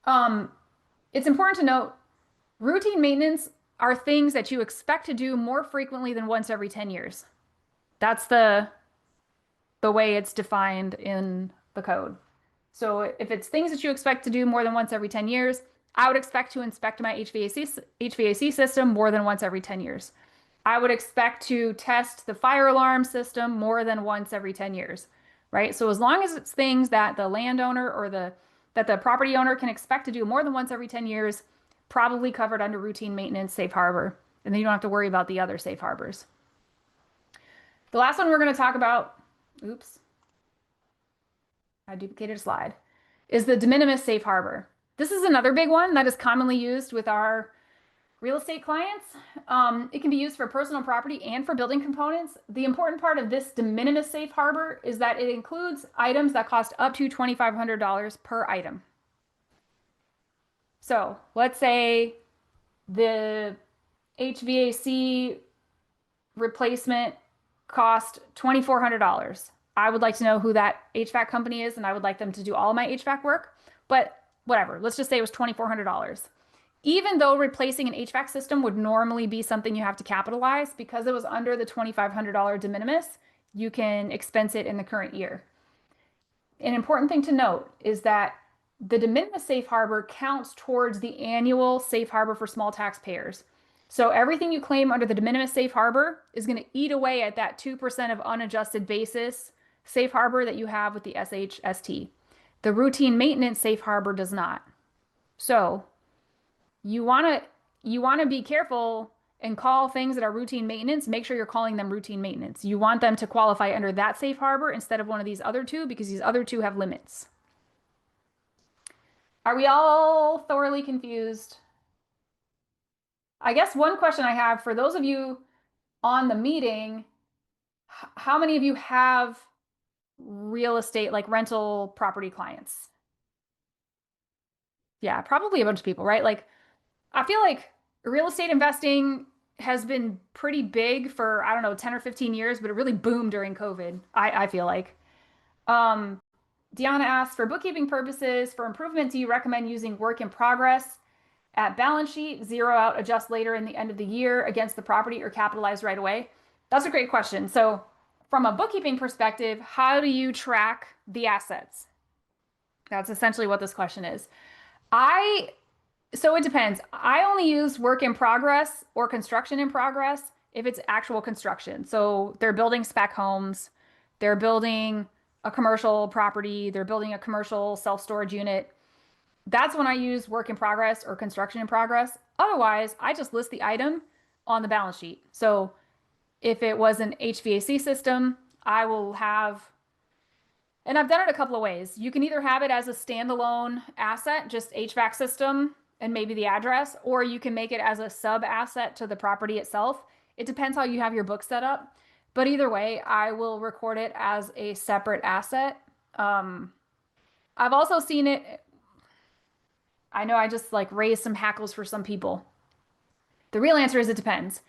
Um, it's important to note routine maintenance are things that you expect to do more frequently than once every 10 years. That's the way it's defined in the code. So if it's things that you expect to do more than once every 10 years, I would expect to inspect my HVAC system more than once every 10 years. I would expect to test the fire alarm system more than once every 10 years, right? So as long as it's things that the landowner or the property owner can expect to do more than once every 10 years, probably covered under routine maintenance safe harbor. And then you don't have to worry about the other safe harbors. The last one we're going to talk about, oops, I duplicated a slide, is the de minimis safe harbor. This is another big one that is commonly used with our real estate clients. It can be used for personal property and for building components. The important part of this de minimis safe harbor is that it includes items that cost up to $2,500 per item. So let's say the HVAC replacement cost $2,400. I would like to know who that HVAC company is, and I would like them to do all of my HVAC work. But whatever, let's just say it was $2,400. Even though replacing an HVAC system would normally be something you have to capitalize, because it was under the $2,500 de minimis, you can expense it in the current year. An important thing to note is that the de minimis safe harbor counts towards the annual safe harbor for small taxpayers. So everything you claim under the de minimis safe harbor is going to eat away at that 2% of unadjusted basis safe harbor that you have with the SHST. The routine maintenance safe harbor does not. So you want to be careful and call things that are routine maintenance. Make sure you're calling them routine maintenance. You want them to qualify under that safe harbor instead of one of these other two because these other two have limits. Are we all thoroughly confused? I guess one question I have for those of you on the meeting, how many of you have real estate, like rental property clients? Yeah, probably a bunch of people, right? Like, I feel like real estate investing has been pretty big for, I don't know, 10 or 15 years, but it really boomed during COVID, I feel like. Um, Deanna asks, for bookkeeping purposes, for improvement, do you recommend using work in progress at balance sheet, zero out, adjust later in the end of the year against the property, or capitalize right away? That's a great question. So, from a bookkeeping perspective, how do you track the assets? That's essentially what this question is. I So it depends. I only use work in progress or construction in progress if it's actual construction. So they're building spec homes, they're building a commercial property, they're building a commercial self-storage unit. That's when I use work in progress or construction in progress. Otherwise, I just list the item on the balance sheet. So if it was an HVAC system, I will have, and I've done it a couple of ways. You can either have it as a standalone asset, just HVAC system and maybe the address, or you can make it as a sub asset to the property itself. It depends how you have your book set up. But either way, I will record it as a separate asset. Um, I've also seen it. I know I just like raised some hackles for some people. The real answer is it depends.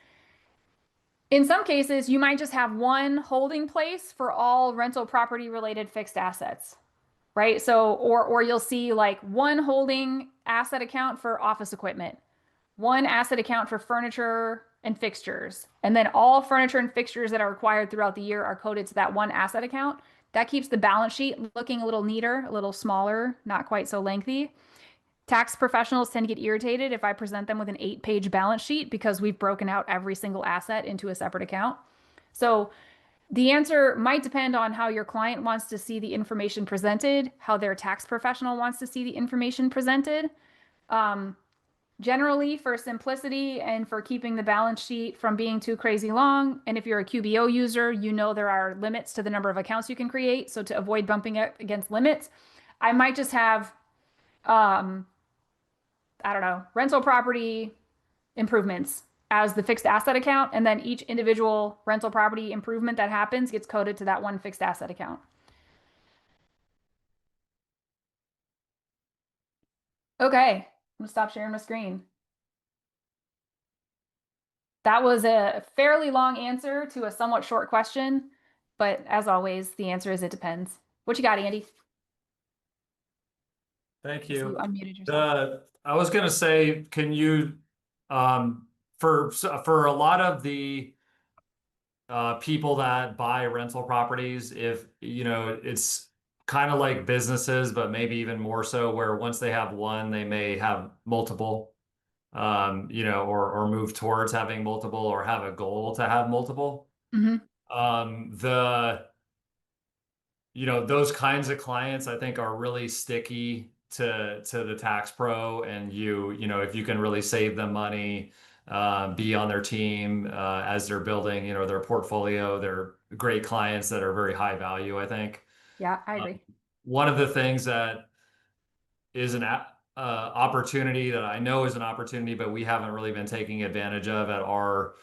In some cases, you might just have one holding place for all rental property related fixed assets, right? So, or you'll see like one holding asset account for office equipment, one asset account for furniture and fixtures, and then all furniture and fixtures that are required throughout the year are coded to that one asset account. That keeps the balance sheet looking a little neater, a little smaller, not quite so lengthy. Tax professionals tend to get irritated if I present them with an 8-page balance sheet because we've broken out every single asset into a separate account. So the answer might depend on how your client wants to see the information presented, how their tax professional wants to see the information presented. Um, Generally, for simplicity and for keeping the balance sheet from being too crazy long, and if you're a QBO user, you know there are limits to the number of accounts you can create. So to avoid bumping up against limits, I might just have, um, I don't know, rental property improvements as the fixed asset account, and then each individual rental property improvement that happens gets coded to that one fixed asset account. Okay, I'm gonna stop sharing my screen. That was a fairly long answer to a somewhat short question, but as always, the answer is it depends. What you got, Andy? Thank I see you you. unmuted yourself. I was gonna say, can you, for a lot of the people that buy rental properties, if you know, it's kind of like businesses, but maybe even more so, where once they have one, they may have multiple, or move towards having multiple, or have a goal to have multiple. Hmm. The those kinds of clients I think are really sticky to the tax pro, and if you can really save them money, be on their team as they're building their portfolio, they're great clients that are very high value, I think. Yeah, I Um, agree. One of the things that is an opportunity that I know is an opportunity, but we haven't really been taking advantage of at our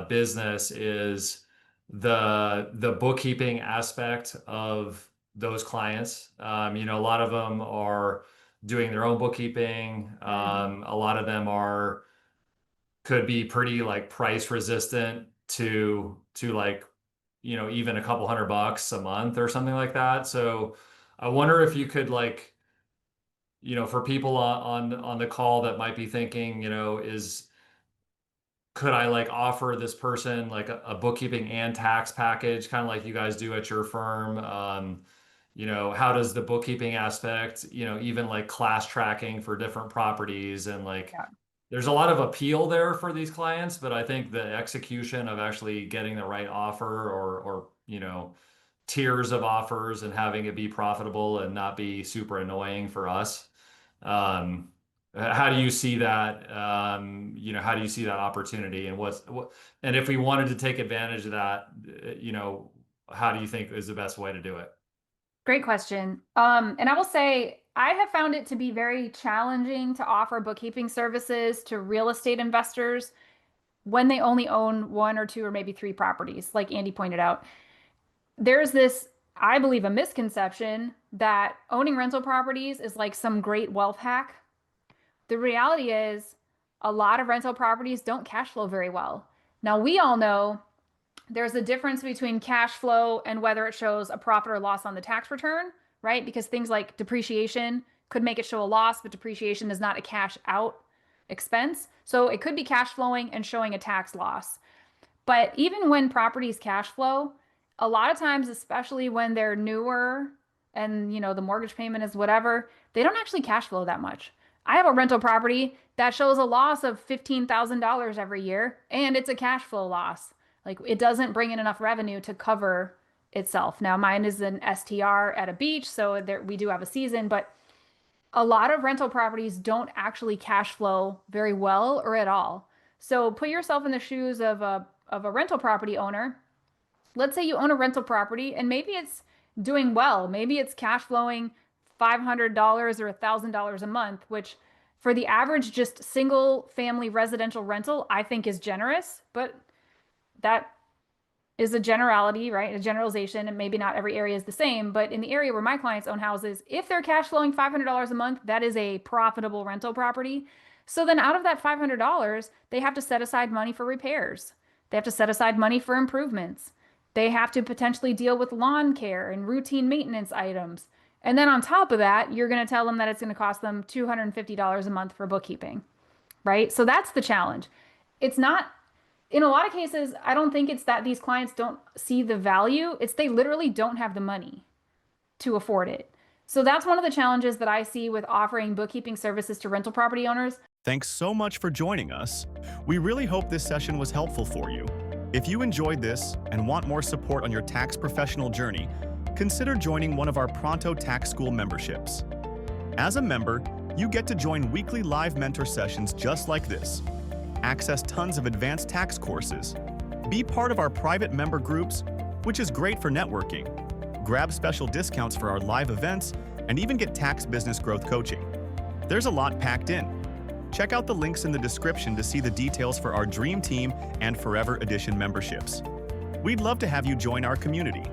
business, is the bookkeeping aspect of those clients. A lot of them are doing their own bookkeeping. Hmm. A lot of them could be pretty like price resistant to like even a couple $100 a month or something like that. So I wonder if you could like for people on the call that might be thinking, is could I like offer this person like a bookkeeping and tax package, kind of like you guys do at your firm? How does the bookkeeping aspect, even like class tracking for different properties, and like Yeah. there's a lot of appeal there for these clients, but I think the execution of actually getting the right offer, or tiers of offers, and having it be profitable and not be super annoying for us. Um, how do you see that? How do you see that opportunity, and and if we wanted to take advantage of that, how do you think is the best way to do it? Great question. And I will say I have found it to be very challenging to offer bookkeeping services to real estate investors when they only own one or two or maybe three properties, like Andy pointed out. There's this, I believe, a misconception that owning rental properties is like some great wealth hack. The reality is, a lot of rental properties don't cash flow very well. Now, we all know there's a difference between cash flow and whether it shows a profit or loss on the tax return, right? Because things like depreciation could make it show a loss, but depreciation is not a cash out expense. So it could be cash flowing and showing a tax loss. But even when properties cash flow, a lot of times, especially when they're newer and the mortgage payment is whatever, they don't actually cash flow that much. I have a rental property that shows a loss of $15,000 every year, and it's a cash flow loss. Like it doesn't bring in enough revenue to cover itself. Now, mine is an STR at a beach, so there, we do have a season, but a lot of rental properties don't actually cash flow very well or at all. So put yourself in the shoes of a rental property owner. Let's say you own a rental property and maybe it's doing well. Maybe it's cash flowing $500 or $1,000 a month, which for the average just single family residential rental, I think is generous, but that is a generality, right? A generalization, and maybe not every area is the same. But in the area where my clients own houses, if they're cash flowing $500 a month, that is a profitable rental property. So then out of that $500, they have to set aside money for repairs. They have to set aside money for improvements. They have to potentially deal with lawn care and routine maintenance items. And then on top of that, you're going to tell them that it's going to cost them $250 a month for bookkeeping, right? So that's the challenge. It's not, in a lot of cases, I don't think it's that these clients don't see the value. It's they literally don't have the money to afford it. So that's one of the challenges that I see with offering bookkeeping services to rental property owners. Thanks so much for joining us. We really hope this session was helpful for you. If you enjoyed this and want more support on your tax professional journey, consider joining one of our Pronto Tax School memberships. As a member, you get to join weekly live mentor sessions just like this, access tons of advanced tax courses, be part of our private member groups, which is great for networking, grab special discounts for our live events, and even get tax business growth coaching. There's a lot packed in. Check out the links in the description to see the details for our Dream Team and Forever Edition memberships. We'd love to have you join our community.